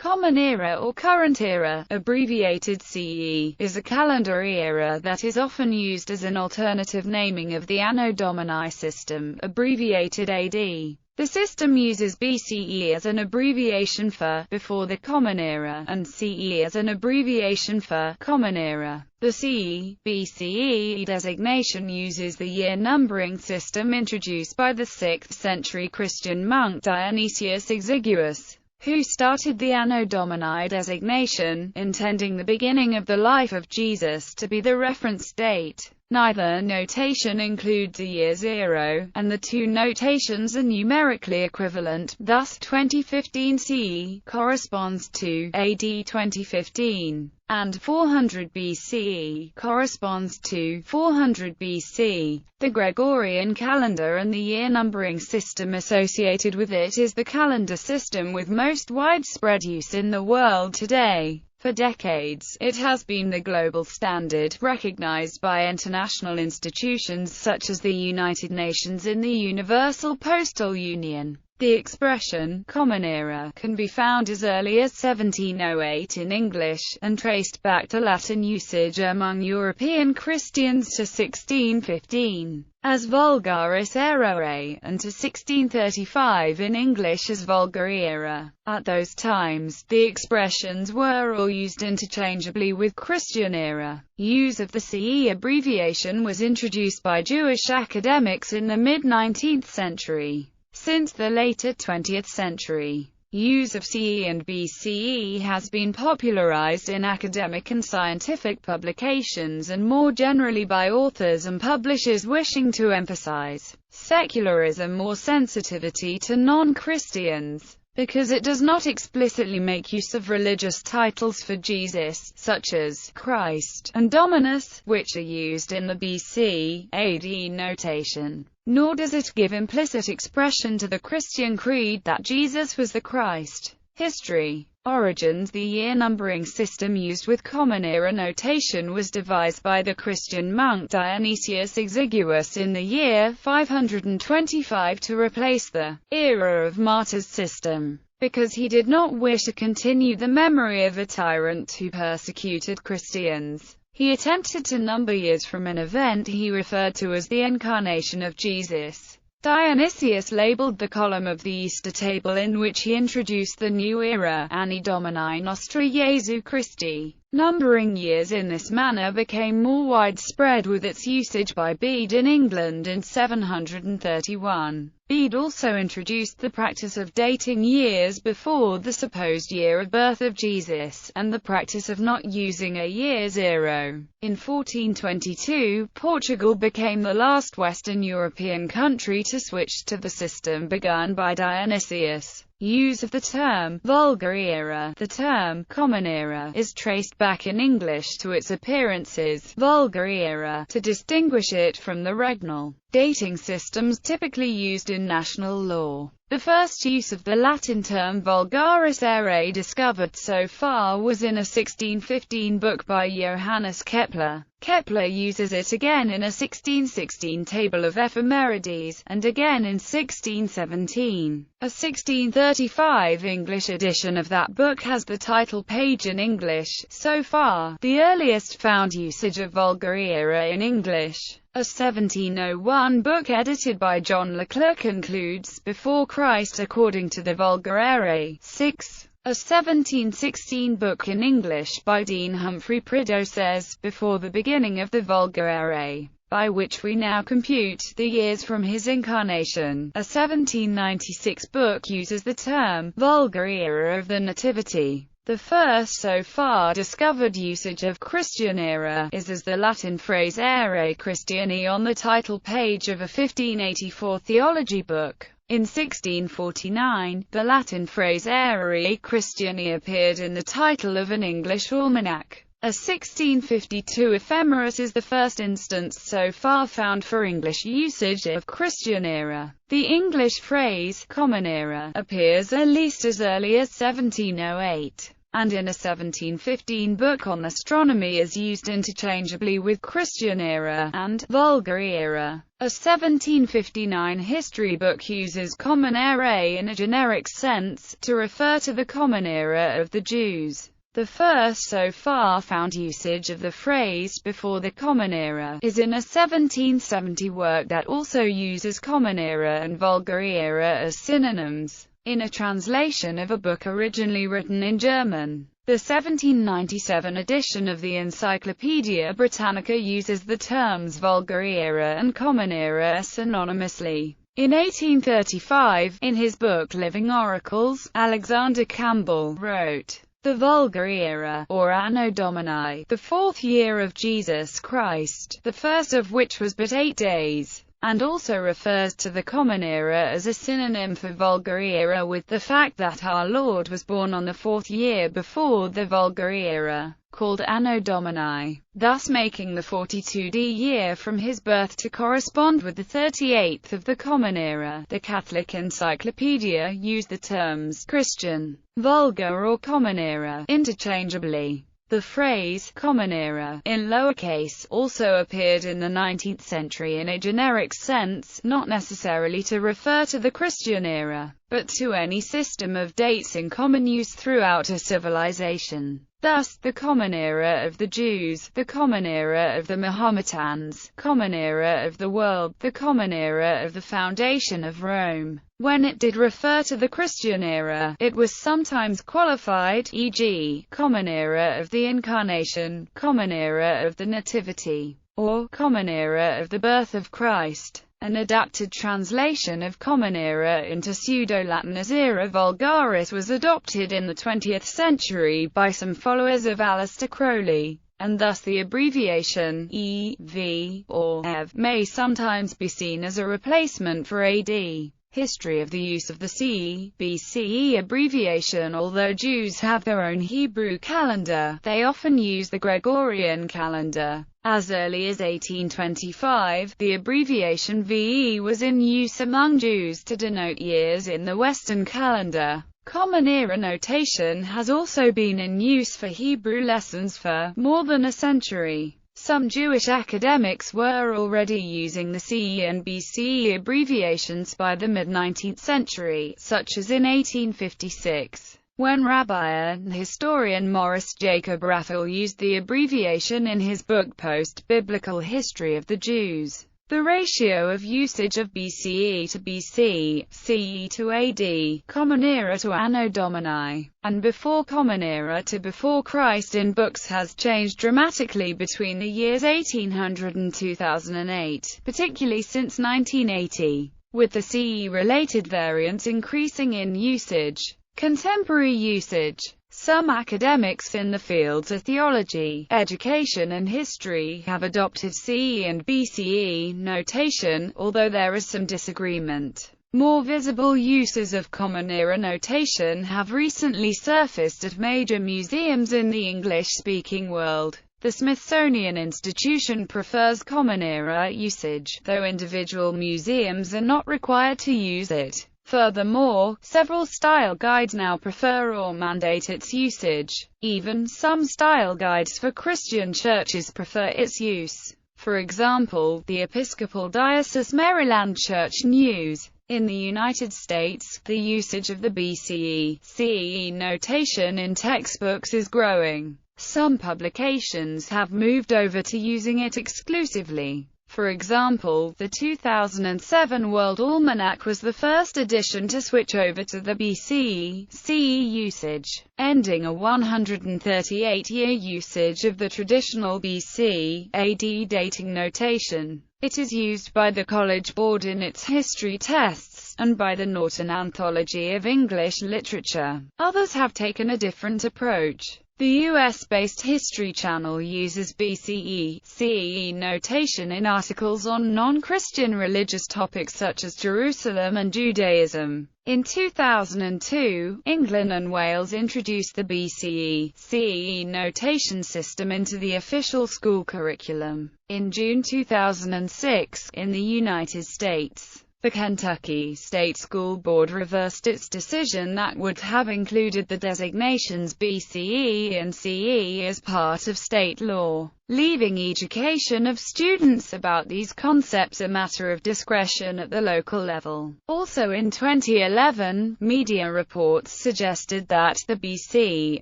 Common Era or Current Era, abbreviated CE, is a calendar era that is often used as an alternative naming of the Anno Domini system, abbreviated AD. The system uses BCE as an abbreviation for before the Common Era, and CE as an abbreviation for Common Era. The CE/BCE designation uses the year numbering system introduced by the 6th century Christian monk Dionysius Exiguus, who started the Anno Domini designation, intending the beginning of the life of Jesus to be the reference date. Neither notation includes a year zero, and the two notations are numerically equivalent, thus 2015 CE corresponds to AD 2015, and 400 BCE corresponds to 400 BC. The Gregorian calendar and the year numbering system associated with it is the calendar system with most widespread use in the world today. For decades, it has been the global standard, recognized by international institutions such as the United Nations and the Universal Postal Union. The expression, Common Era, can be found as early as 1708 in English, and traced back to Latin usage among European Christians to 1615 as Vulgaris Erae, and to 1635 in English as Vulgar Era. At those times, the expressions were all used interchangeably with Christian Era. Use of the CE abbreviation was introduced by Jewish academics in the mid-19th century. Since the later 20th century, use of CE and BCE has been popularized in academic and scientific publications and more generally by authors and publishers wishing to emphasize secularism or sensitivity to non-Christians. Because it does not explicitly make use of religious titles for Jesus, such as Christ and Dominus, which are used in the BC, AD notation. Nor does it give implicit expression to the Christian creed that Jesus was the Christ. History. Origins. The year numbering system used with Common Era notation was devised by the Christian monk Dionysius Exiguus in the year 525 to replace the Era of Martyrs system, because he did not wish to continue the memory of a tyrant who persecuted Christians. He attempted to number years from an event he referred to as the Incarnation of Jesus. Dionysius labeled the column of the Easter table in which he introduced the new era, Anni Domini Nostri Jesu Christi. Numbering years in this manner became more widespread with its usage by Bede in England in 731. Bede also introduced the practice of dating years before the supposed year of birth of Jesus, and the practice of not using a year zero. In 1422, Portugal became the last Western European country to switch to the system begun by Dionysius. Use of the term Vulgar Era. The term Common Era is traced back in English to its appearances Vulgar Era to distinguish it from the regnal dating systems typically used in national law. The first use of the Latin term Vulgaris Erae discovered so far was in a 1615 book by Johannes Kepler. Kepler uses it again in a 1616 table of ephemerides, and again in 1617. A 1635 English edition of that book has the title page in English. So far, the earliest found usage of Vulgar Era in English. A 1701 book edited by John Leclerc concludes, before Christ according to the Vulgar Erae. 6. A 1716 book in English by Dean Humphrey Prideaux says, before the beginning of the Vulgar Erae, by which we now compute the years from his incarnation. A 1796 book uses the term Vulgar Era of the Nativity. The first so far discovered usage of Christian era is as the Latin phrase Erae Christiani on the title page of a 1584 theology book. In 1649, the Latin phrase Erae Christiani appeared in the title of an English almanac. A 1652 ephemeris is the first instance so far found for English usage of Christian era. The English phrase Common Era appears at least as early as 1708. and in a 1715 book on astronomy is used interchangeably with Christian era and vulgar era. A 1759 history book uses Common Era in a generic sense, to refer to the Common Era of the Jews. The first so far found usage of the phrase before the Common Era is in a 1770 work that also uses Common Era and Vulgar Era as synonyms, in a translation of a book originally written in German. The 1797 edition of the Encyclopaedia Britannica uses the terms Vulgar Era and Common Era synonymously. In 1835, in his book Living Oracles, Alexander Campbell wrote, "The Vulgar Era, or Anno Domini, the 4th year of Jesus Christ, the first of which was but 8 days," and also refers to the Common Era as a synonym for Vulgar Era, with the fact that our Lord was born on the 4th year before the Vulgar Era, called Anno Domini, thus making the 42d year from his birth to correspond with the 38th of the Common Era. The Catholic Encyclopedia used the terms Christian, Vulgar or Common Era interchangeably. The phrase Common Era, in lowercase, also appeared in the 19th century in a generic sense, not necessarily to refer to the Christian era, but to any system of dates in common use throughout a civilization. Thus, the Common Era of the Jews, the Common Era of the Mahometans, Common Era of the world, the Common Era of the foundation of Rome. When it did refer to the Christian era, it was sometimes qualified, e.g., Common Era of the Incarnation, Common Era of the Nativity, or Common Era of the birth of Christ. An adapted translation of Common Era into Pseudo-Latin as Era Vulgaris was adopted in the 20th century by some followers of Aleister Crowley, and thus the abbreviation EV or EV may sometimes be seen as a replacement for AD. History of the use of the CE, BCE abbreviation. Although Jews have their own Hebrew calendar, they often use the Gregorian calendar. As early as 1825, the abbreviation VE was in use among Jews to denote years in the Western calendar. Common Era notation has also been in use for Hebrew lessons for more than a century. Some Jewish academics were already using the CE and BCE abbreviations by the mid-19th century, such as in 1856, when Rabbi and historian Morris Jacob Raphael used the abbreviation in his book Post-Biblical History of the Jews. The ratio of usage of BCE to BC, CE to AD, Common Era to Anno Domini, and Before Common Era to Before Christ in books has changed dramatically between the years 1800 and 2008, particularly since 1980, with the CE-related variants increasing in usage. Contemporary usage. Some academics in the fields of theology, education and history have adopted CE and BCE notation, although there is some disagreement. More visible uses of Common Era notation have recently surfaced at major museums in the English-speaking world. The Smithsonian Institution prefers Common Era usage, though individual museums are not required to use it. Furthermore, several style guides now prefer or mandate its usage. Even some style guides for Christian churches prefer its use. For example, the Episcopal Diocese Maryland Church News. In the United States, the usage of the BCE, CE notation in textbooks is growing. Some publications have moved over to using it exclusively. For example, the 2007 World Almanac was the first edition to switch over to the BCE, CE usage, ending a 138-year usage of the traditional BC, AD dating notation. It is used by the College Board in its history tests, and by the Norton Anthology of English Literature. Others have taken a different approach. The US-based History Channel uses BCE, CE notation in articles on non-Christian religious topics such as Jerusalem and Judaism. In 2002, England and Wales introduced the BCE, CE notation system into the official school curriculum. In June 2006, in the United States, The Kentucky State School Board reversed its decision that would have included the designations BCE and CE as part of state law, leaving education of students about these concepts a matter of discretion at the local level. Also in 2011, media reports suggested that the BC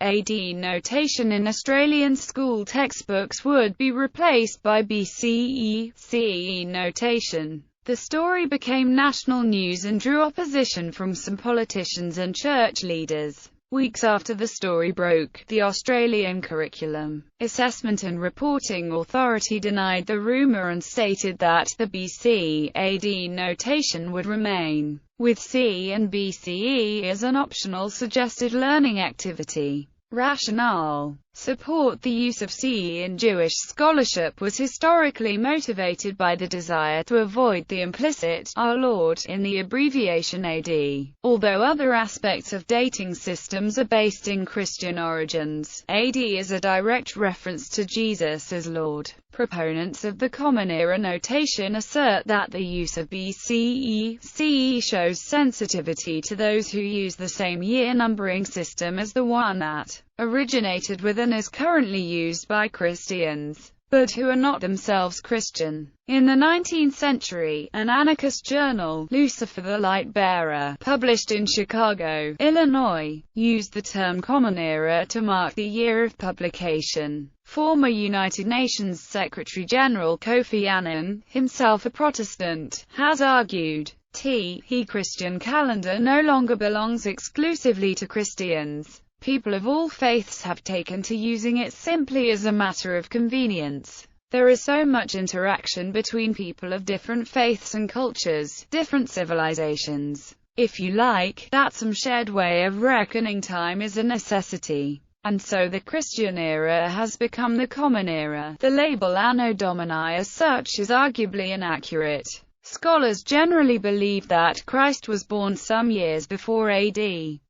AD notation in Australian school textbooks would be replaced by BCE CE notation. The story became national news and drew opposition from some politicians and church leaders. Weeks after the story broke, the Australian Curriculum, Assessment and Reporting Authority denied the rumour and stated that the BC AD notation would remain, with C and BCE as an optional suggested learning activity. Rationale. Support. The use of CE in Jewish scholarship was historically motivated by the desire to avoid the implicit "Our Lord" in the abbreviation AD. Although other aspects of dating systems are based in Christian origins, AD is a direct reference to Jesus as Lord. Proponents of the Common Era notation assert that the use of BCE CE shows sensitivity to those who use the same year numbering system as the one that originated with and is currently used by Christians, but who are not themselves Christian. In the 19th century, an anarchist journal, Lucifer the Light Bearer, published in Chicago, Illinois, used the term Common Era to mark the year of publication. Former United Nations Secretary-General Kofi Annan, himself a Protestant, has argued, the Christian calendar no longer belongs exclusively to Christians. People of all faiths have taken to using it simply as a matter of convenience. There is so much interaction between people of different faiths and cultures, different civilizations, if you like, that some shared way of reckoning time is a necessity. And so the Christian era has become the Common Era. The label Anno Domini as such is arguably inaccurate. Scholars generally believe that Christ was born some years before AD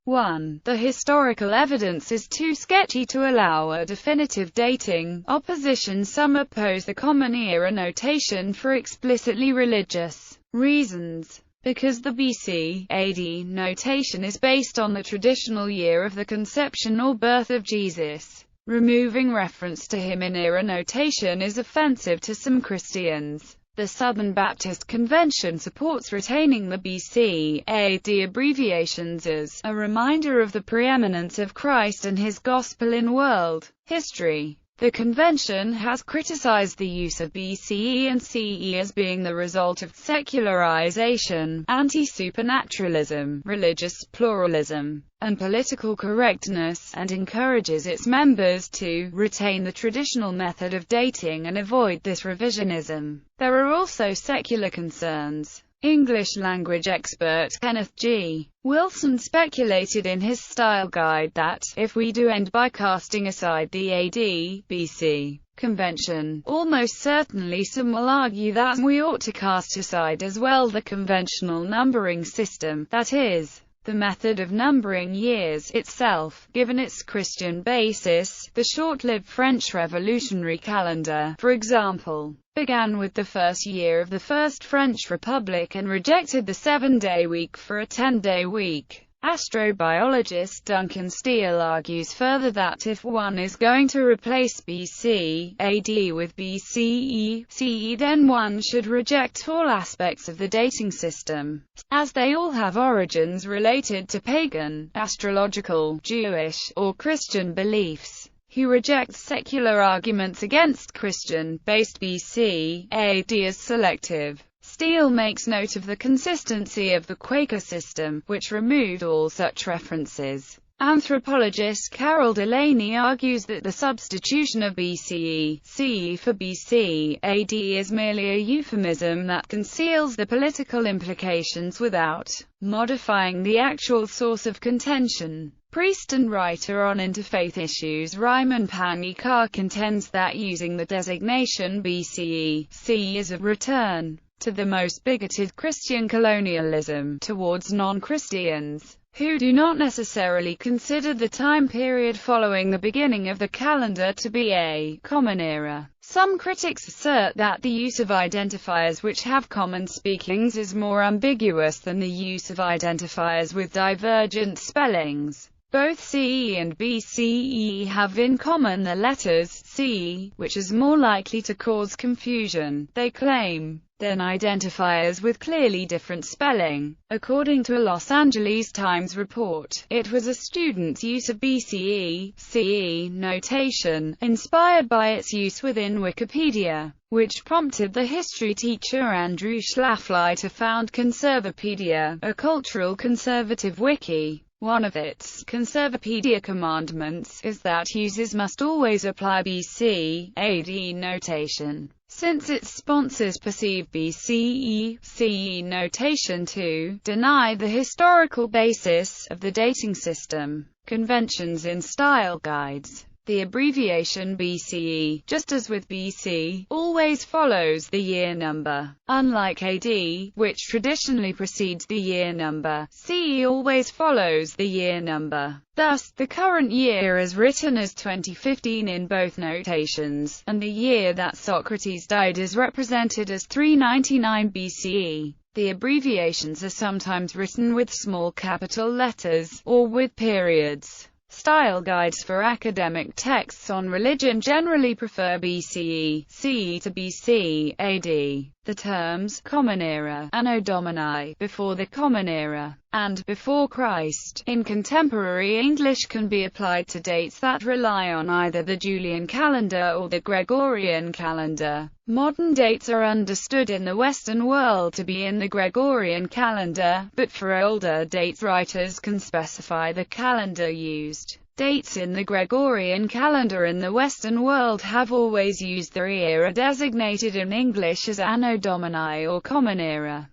1. The historical evidence is too sketchy to allow a definitive dating. Opposition. Some oppose the Common Era notation for explicitly religious reasons, because the BC AD notation is based on the traditional year of the conception or birth of Jesus. Removing reference to him in era notation is offensive to some Christians. The Southern Baptist Convention supports retaining the BC AD abbreviations as a reminder of the preeminence of Christ and his gospel in world history. The convention has criticized the use of BCE and CE as being the result of secularization, anti-supernaturalism, religious pluralism, and political correctness, and encourages its members to retain the traditional method of dating and avoid this revisionism. There are also secular concerns. English language expert Kenneth G. Wilson speculated in his style guide that, if we do end by casting aside the AD, BC convention, almost certainly some will argue that we ought to cast aside as well the conventional numbering system, that is, the method of numbering years itself, given its Christian basis. The short-lived French revolutionary calendar, for example, began with the first year of the First French Republic and rejected the 7-day week for a 10-day week. Astrobiologist Duncan Steele argues further that if one is going to replace BC AD with BCE CE, then one should reject all aspects of the dating system, as they all have origins related to pagan, astrological, Jewish, or Christian beliefs. He rejects secular arguments against Christian-based BC AD as selective. Steele makes note of the consistency of the Quaker system, which removed all such references. Anthropologist Carol Delaney argues that the substitution of BCE CE for BC AD is merely a euphemism that conceals the political implications without modifying the actual source of contention. Priest and writer on interfaith issues Ryman Panikar contends that using the designation BCE CE is a return to the most bigoted Christian colonialism towards non-Christians, who do not necessarily consider the time period following the beginning of the calendar to be a common era. Some critics assert that the use of identifiers which have common spellings is more ambiguous than the use of identifiers with divergent spellings. Both CE and BCE have in common the letters CE, which is more likely to cause confusion, they claim, than identifiers with clearly different spelling. According to a Los Angeles Times report, it was a student's use of BCE, CE notation, inspired by its use within Wikipedia, which prompted the history teacher Andrew Schlafly to found Conservapedia, a cultural conservative wiki. One of its Conservapedia commandments is that users must always apply BC, AD notation, since its sponsors perceive BCE, CE notation to deny the historical basis of the dating system. Conventions in style guides. The abbreviation BCE, just as with BC, always follows the year number. Unlike AD, which traditionally precedes the year number, CE always follows the year number. Thus, the current year is written as 2015 in both notations, and the year that Socrates died is represented as 399 BCE. The abbreviations are sometimes written with small capital letters, or with periods. Style guides for academic texts on religion generally prefer BCE, CE to BC, AD. The terms Common Era, Anno Domini, before the Common Era, and before Christ, in contemporary English can be applied to dates that rely on either the Julian calendar or the Gregorian calendar. Modern dates are understood in the Western world to be in the Gregorian calendar, but for older dates writers can specify the calendar used. Dates in the Gregorian calendar in the Western world have always used the era designated in English as Anno Domini or Common Era.